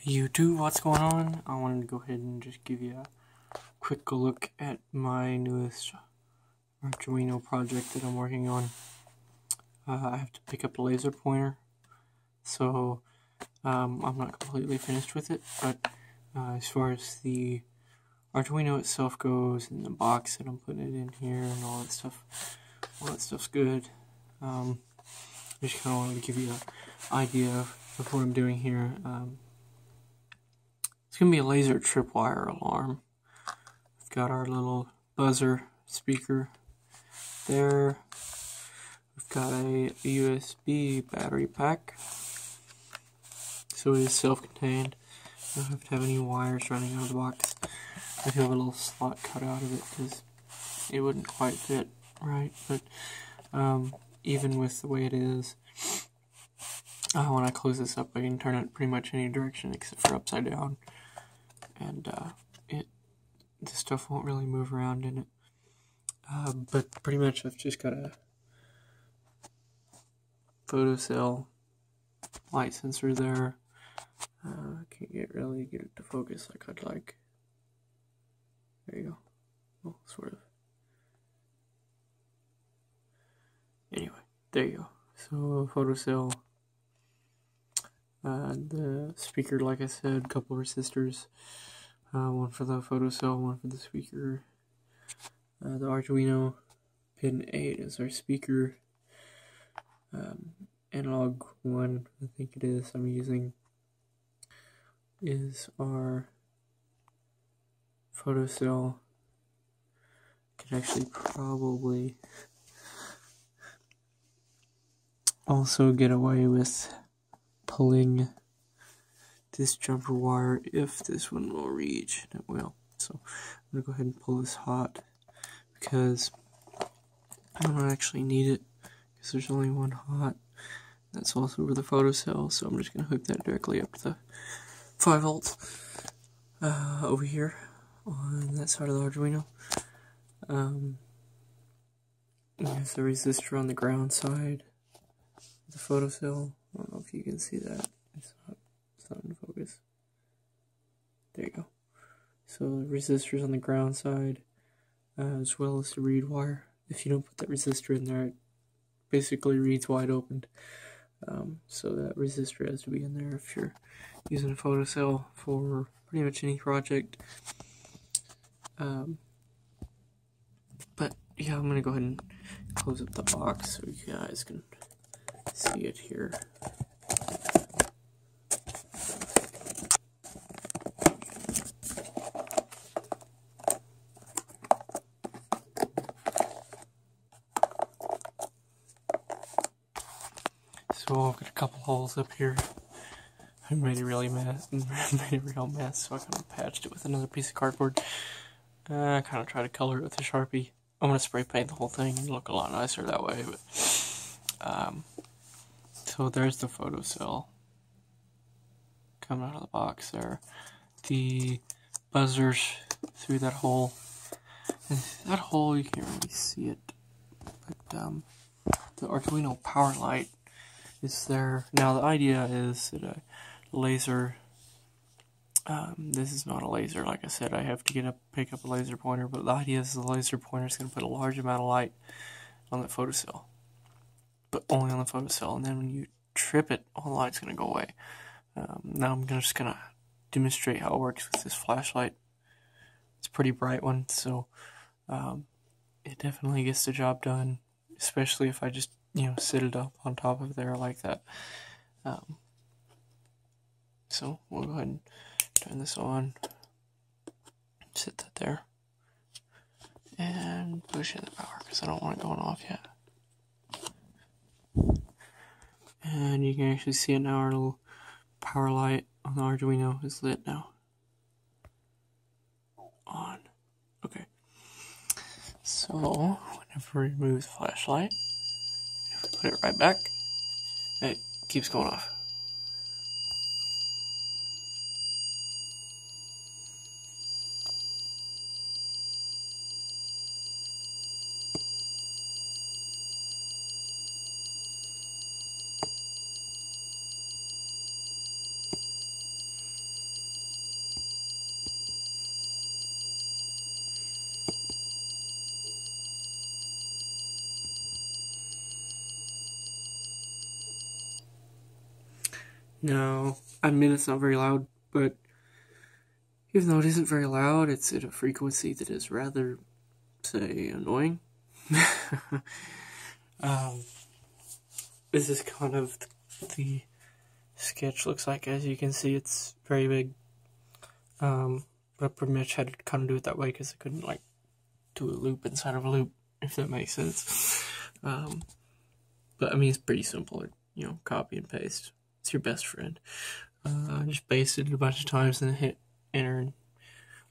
YouTube, what's going on? I wanted to go ahead and just give you a quick look at my newest Arduino project that I'm working on. I have to pick up a laser pointer, so I'm not completely finished with it, but as far as the Arduino itself goes, and the box that I'm putting it in here and all that stuff's good. I just kind of wanted to give you an idea of what I'm doing here. It's going to be a laser tripwire alarm. We've got our little buzzer speaker there. We've got a USB battery pack. So it is self-contained. You don't have to have any wires running out of the box. I do have a little slot cut out of it because it wouldn't quite fit right. But even with the way it is, when I close this up, I can turn it pretty much any direction except for upside down. And the stuff won't really move around in it. But pretty much I've just got a photocell light sensor there. I can't really get it to focus like I'd like. There you go. Well, sort of. Anyway, there you go. So, photocell. The speaker, like I said, a couple of resistors. One for the photocell, one for the speaker. The Arduino pin 8 is our speaker. Analog 1, I think it is, I'm using, is our photocell. Could actually probably also get away with pulling this jumper wire if this one will reach, and it will. So I'm going to go ahead and pull this hot because I don't actually need it because there's only one hot. That's also for the photocell, so I'm just going to hook that directly up to the 5 volts over here on that side of the Arduino. There's the resistor on the ground side of the photocell. I don't know if you can see that. It's not in focus. There you go. So the resistor's on the ground side, as well as the read wire. If you don't put that resistor in there, it basically reads wide open. So that resistor has to be in there if you're using a photocell for pretty much any project. But yeah, I'm gonna go ahead and close up the box so you guys can see it here. So I've got a couple holes up here. I made a real mess, so I kind of patched it with another piece of cardboard. I kind of try to color it with a Sharpie. I'm going to spray paint the whole thing and look a lot nicer that way. But so there's the photocell coming out of the box there. The buzzers through that hole. And that hole, you can't really see it. But the Arduino power light is there. Now the idea is that a laser, this is not a laser, like I said, I have to pick up a laser pointer, but the idea is the laser pointer is going to put a large amount of light on that photocell, but only on the photocell, and then when you trip it, all the light's going to go away. Now I'm just going to demonstrate how it works with this flashlight. It's a pretty bright one, so it definitely gets the job done, especially if I just sit it up on top of there like that. So we'll go ahead and turn this on, sit that there, and push in the power because I don't want it going off yet. And you can actually see it now, our little power light on the Arduino is lit now. On. Okay. So whenever we remove the flashlight, if we put it right back, it keeps going off. Now, I admit it's not very loud, but even though it isn't very loud, it's at a frequency that is rather, say, annoying. This is kind of the sketch looks like. As you can see, it's very big. But pretty much had to kind of do it that way because I couldn't, like, do a loop inside of a loop, if that makes sense. But I mean, it's pretty simple. You know, copy and paste. It's your best friend. I just pasted it a bunch of times and hit enter and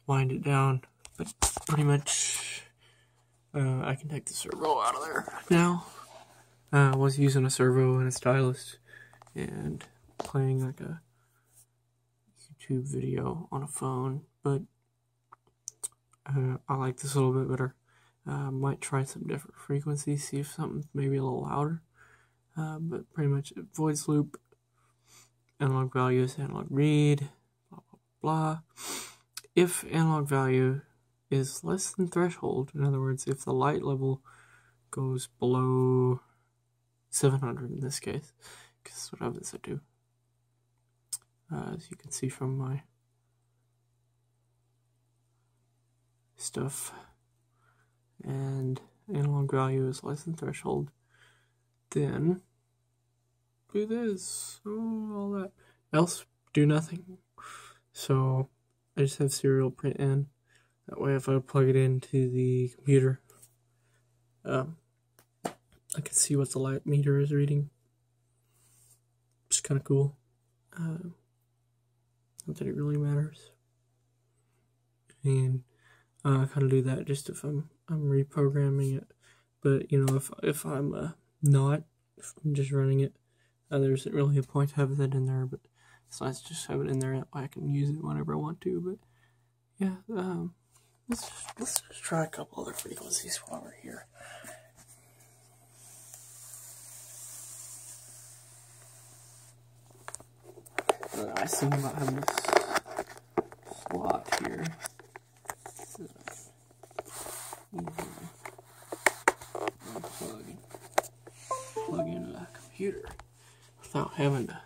wind it down. But pretty much, I can take the servo out of there now. I was using a servo and a stylus and playing like a YouTube video on a phone, but I like this a little bit better. Might try some different frequencies, see if something's maybe a little louder. But pretty much voice loop, analog value is analog read, blah, blah, blah. If analog value is less than threshold, in other words, if the light level goes below 700 in this case, because what happens I do. As you can see from my stuff, and analog value is less than threshold, then do this, all that, else do nothing. So I just have serial print in. That way if I plug it into the computer, I can see what the light meter is reading. It's kind of cool. Not that it really matters. And I kind of do that just if I'm reprogramming it. But you know, if I'm not, if I'm just running it, there isn't really a point to have that in there. But so I just have it in there that way I can use it whenever I want to. But yeah, let's just try a couple other frequencies while we're here. The nice thing about having this slot here is that I can easily plug into the computer without having to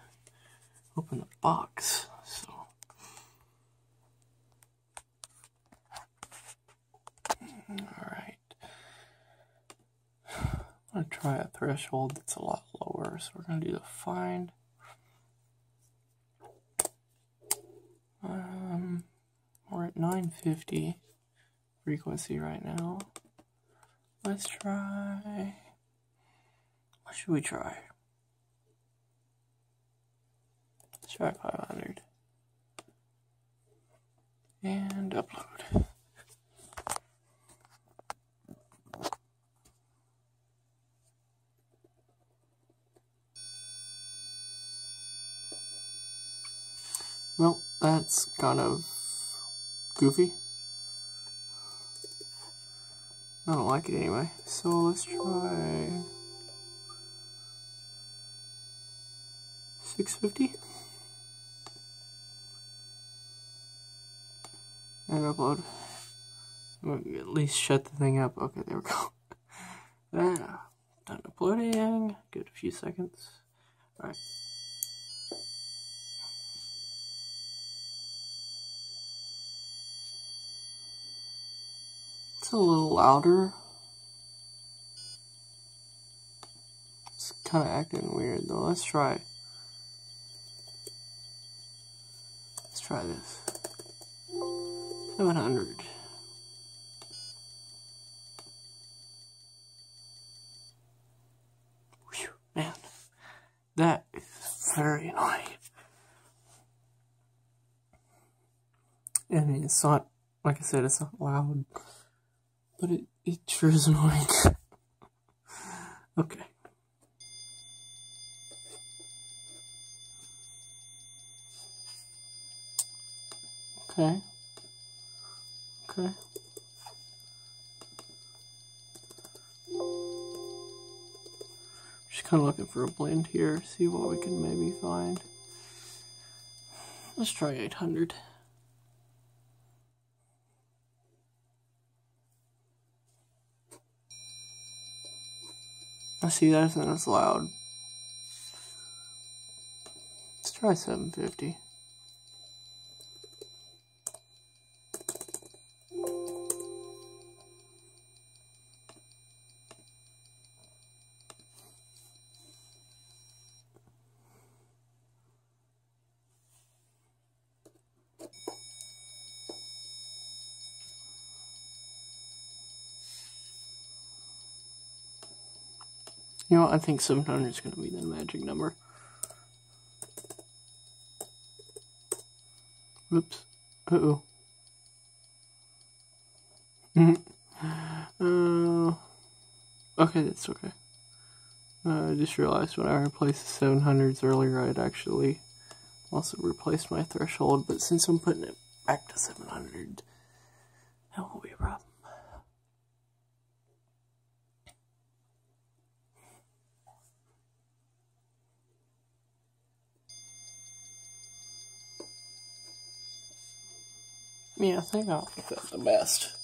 open the box. So alright. I'm gonna try a threshold that's a lot lower, so we're gonna do the find. We're at 950 frequency right now. Let's try. What should we try? Let's try 500 and upload. Well, that's kind of goofy. I don't like it anyway. So let's try 650 and upload. At least shut the thing up. Okay, there we go. Done uploading. Give it a few seconds. Alright. It's a little louder. It's kind of acting weird though. Let's try this. 700. Whew, man, that is very annoying. And it's not, like I said, it's not loud, but it sure is annoying. Okay. Okay. Just kind of looking for a blend here, see what we can maybe find. Let's try 800. I see that isn't as loud. Let's try 750. You know what? I think 700 is going to be the magic number. Oops. Uh-oh. Okay, that's okay. I just realized when I replaced the 700s earlier, I'd actually also replaced my threshold, but since I'm putting it back to 700, that won't be a problem. Yeah, I think I'll make that the best.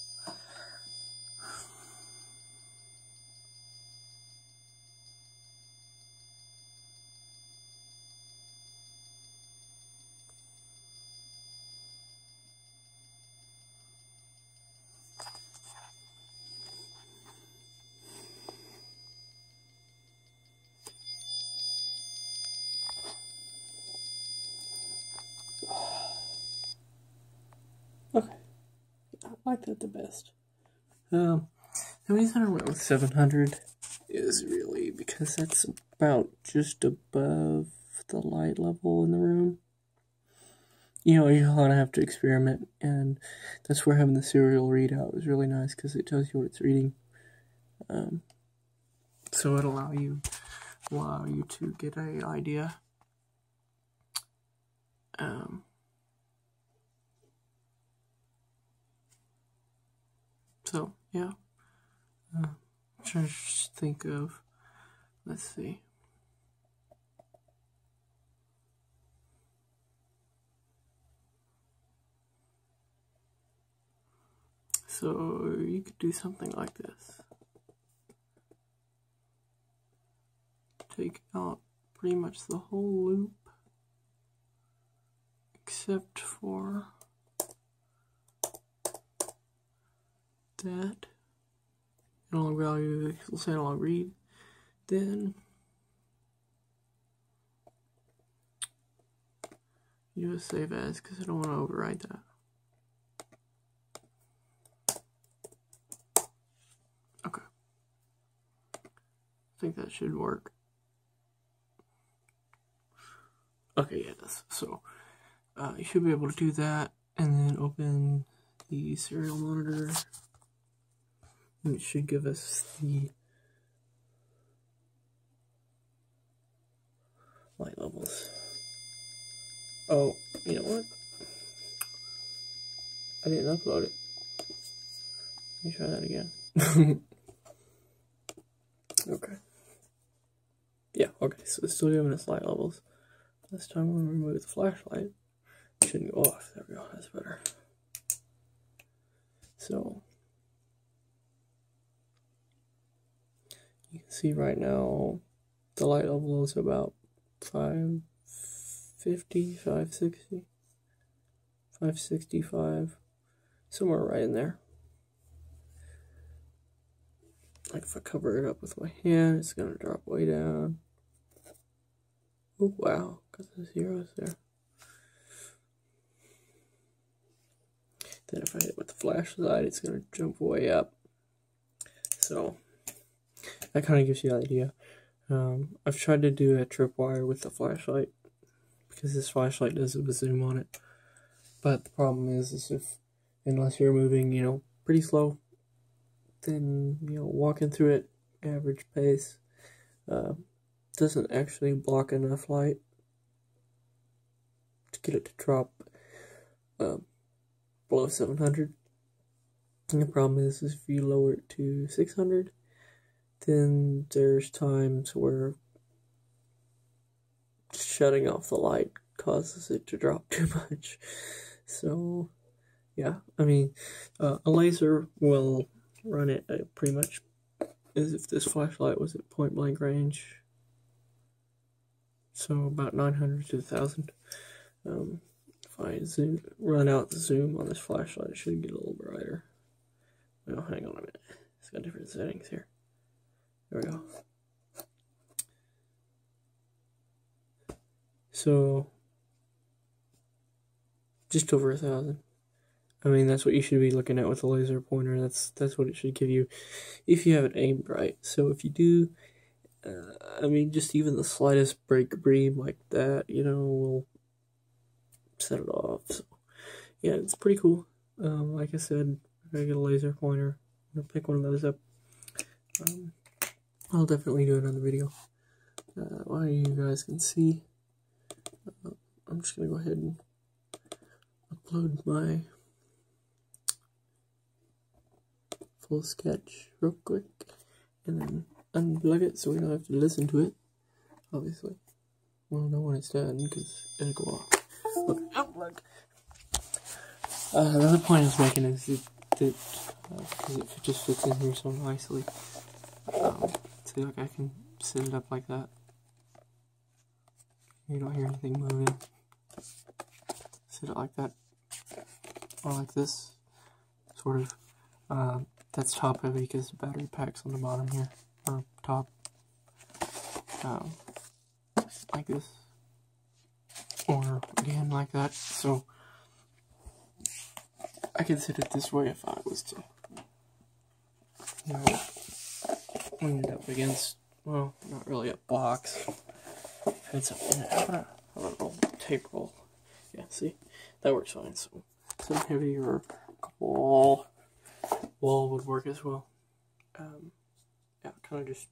Okay, I like that the best. The reason I went with 700 is really because that's about just above the light level in the room. You know, you kind of have to experiment, and that's where having the serial readout was really nice because it tells you what it's reading. So it'll allow you to get an idea. So yeah, I'm trying to think of. Let's see. So you could do something like this. Take out pretty much the whole loop, except for that. Analog value equals analog read. Then you just save as because I don't want to override that. Okay. I think that should work. Okay, yes. So you should be able to do that, and then open the serial monitor, and it should give us the light levels. Oh, you know what? I didn't upload it. Let me try that again. Okay. Yeah, okay, so it's still giving us light levels. This time when we remove the flashlight, it shouldn't go off. There we go, that's better. So, you can see right now, the light level is about 550, 560, 565, somewhere right in there. Like if I cover it up with my hand, it's going to drop way down. Oh wow, got the zeros there. Then if I hit it with the flashlight, it's going to jump way up. So, that kind of gives you an idea. I've tried to do a tripwire with the flashlight, because this flashlight does have a zoom on it. But the problem is unless you're moving, you know, pretty slow, then, you know, walking through it, average pace, doesn't actually block enough light to get it to drop below 700. And the problem is if you lower it to 600, then there's times where shutting off the light causes it to drop too much. So, yeah, I mean, a laser will run it pretty much as if this flashlight was at point blank range. So about 900 to 1,000. If I run out the zoom on this flashlight, it should get a little brighter. Well, hang on a minute. It's got different settings here. There we go. So, just over 1,000. I mean, that's what you should be looking at with a laser pointer. That's what it should give you if you have it aimed right. So if you do, I mean, just even the slightest break beam like that, you know, will set it off. So yeah, it's pretty cool. Like I said, I'm gonna get a laser pointer. I'm gonna pick one of those up. I'll definitely do another video while you guys can see. I'm just gonna go ahead and upload my full sketch real quick and then unplug it so we don't have to listen to it, obviously. We'll know when it's done because it'll go off. Look, unplug. Another point I was making is that because it just fits in here so nicely. See, like I can set it up like that. You don't hear anything moving. Set it like that, or like this, sort of. That's top heavy because the battery pack's on the bottom here, or top. Like this, or again like that. So I could set it this way if I was to, you know, lean it up against, well, not really a box. It's how about a roll, tape roll? Yeah, see, that works fine. So some heavy or wall would work as well. Yeah, kind of just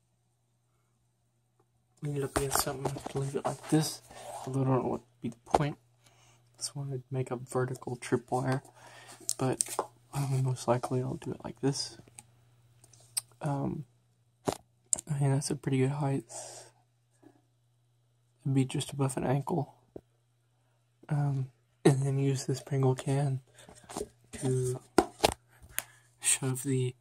lean it up against something, leave it like this. Although I don't know what would be the point. Just wanted to make a vertical tripwire, but most likely I'll do it like this. I mean, that's a pretty good height. It'd be just above an ankle. And then use this Pringle can to shove the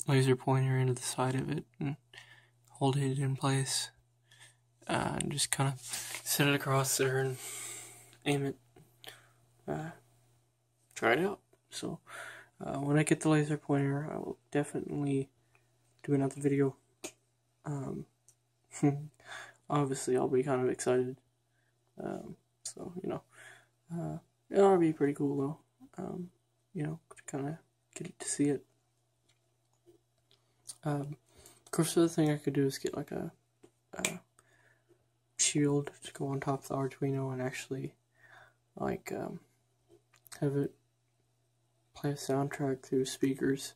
laser pointer into the side of it and hold it in place. And just kind of set it across there and aim it. Try it out. So when I get the laser pointer, I will definitely do another video. Obviously, I'll be kind of excited. So, you know, it'll be pretty cool though. You know, to kind of get to see it. Of course, the other thing I could do is get like a shield to go on top of the Arduino and actually, like, have it play a soundtrack through speakers.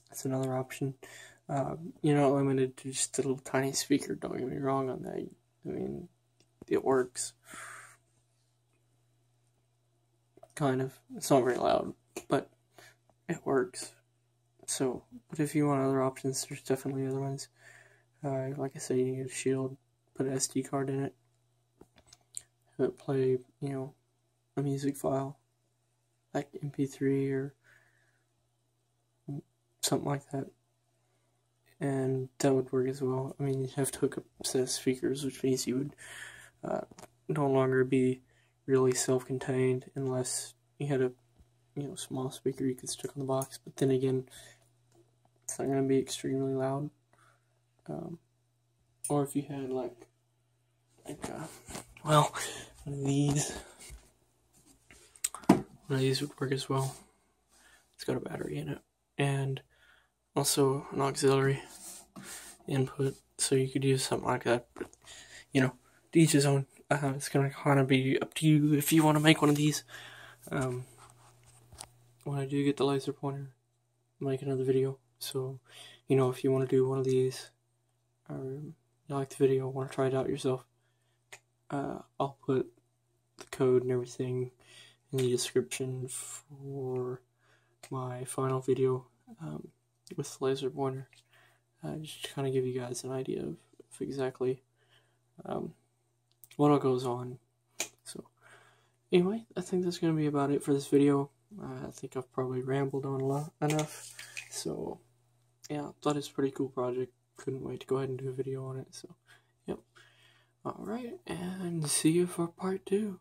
That's another option. You're not limited to just a little tiny speaker, don't get me wrong on that. I mean, it works. Kind of. It's not very loud, but it works. So, but if you want other options, there's definitely other ones. Like I said, you can get a shield, put an SD card in it, have it play, you know, a music file, like MP3 or something like that. And that would work as well. I mean, you'd have to hook up a set of speakers, which means you would no longer be really self-contained unless you had a, you know, small speaker you could stick on the box. But then again, it's not going to be extremely loud. Or if you had like well, one of these would work as well. It's got a battery in it and also an auxiliary input, so you could use something like that. But, you know, to each his own. It's gonna kind of be up to you if you want to make one of these. When I do get the laser pointer, I'll make another video. So, you know, if you want to do one of these, or you like the video, want to try it out yourself, I'll put the code and everything in the description for my final video with the laser pointer. Just to kind of give you guys an idea of exactly what all goes on. So, anyway, I think that's going to be about it for this video. I think I've probably rambled on enough. So, yeah, thought it's a pretty cool project. Couldn't wait to go ahead and do a video on it. So, yep. Alright, and see you for part 2.